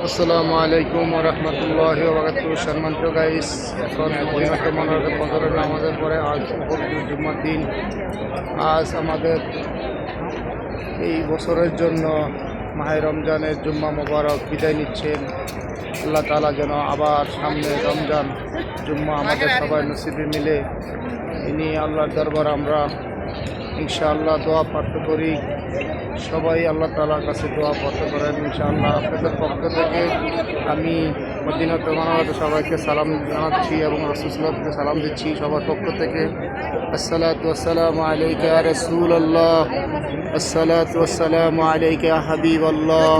আসসালামু আলাইকুম ওয়া রাহমাতুল্লাহি ওয়া বারাকাতুহু। সম্মানিত গাইস, এখন মদিনাতুল মুনাওয়ারাতে ফজরের নামাজের পরে আজ জুম্মার দিন। আজ আমাদের এই বছরের জন্য মাহে রমজানের জুম্মা মোবারক বিদায় নিচ্ছেন। আল্লাহ তাআলা যেন আবার সামনে রমজান জুম্মা আমাদের সবাই নসিবে মিলে ইনি আল্লাহর দরবার আমরা ইনশাআল্লাহ দোয়া প্রার্থনা করি। সবাই আল্লাহ তাআলার কাছে দোয়া প্রার্থনা করেন ইনশাআল্লাহ। আপনাদের পক্ষ থেকে আমি মদিনাতুল মুনাওয়ারাতে সবাইকে সালাম জানাচ্ছি এবং রাসূল সাল্লাল্লাহু আলাইহি ওয়াসাল্লামকে সালাম দিচ্ছি সবার পক্ষ থেকে। আসসালাতু ওয়াসসালামু আলাইকা ইয়া রাসূলুল্লাহ, আসসালাতু ওয়াসসালামু আলাইকা ইয়া হাবিবাল্লাহ,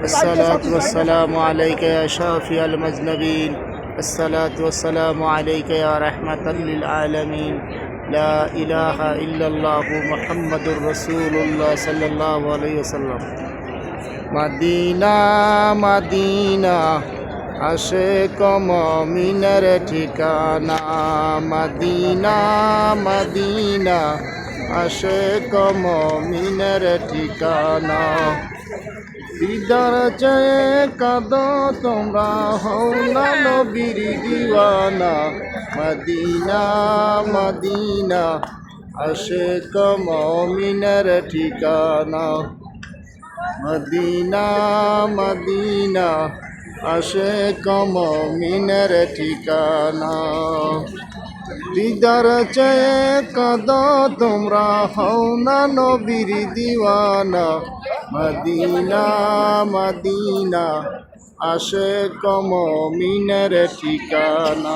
আসসালাতু ওয়াসসালামু আলাইকা ইয়া শাফিয়াল মুজনিবিন, আসসালাতু ওয়াসসালামু আলাইকা ইয়া রাহমাতাল লিল আলামিন। লা ইলাহা ইল্লাল্লাহু মুহাম্মাদুর রাসূলুল্লাহ সাল্লাল্লাহু আলাইহি ওয়াসাল্লাম। মদিনা মদিনা আশিক মুমিনের ঠিকানা, মদিনা মদিনা আশিক মুমিনের ঠিকানা। দিদার চেয়ে কাঁদো তোমরা, হও না নবীর দিওয়ানা। মদিনা মদিনা আশিক মুমিনের ঠিকানা, মদিনা মদিনা আশিক মুমিনের ঠিকানা। দিদার চেয়ে কাঁদো তোমরা, হও না নবীর দিওয়ানা। মদিনা মদিনা আশিক মুমিনের ঠিকানা।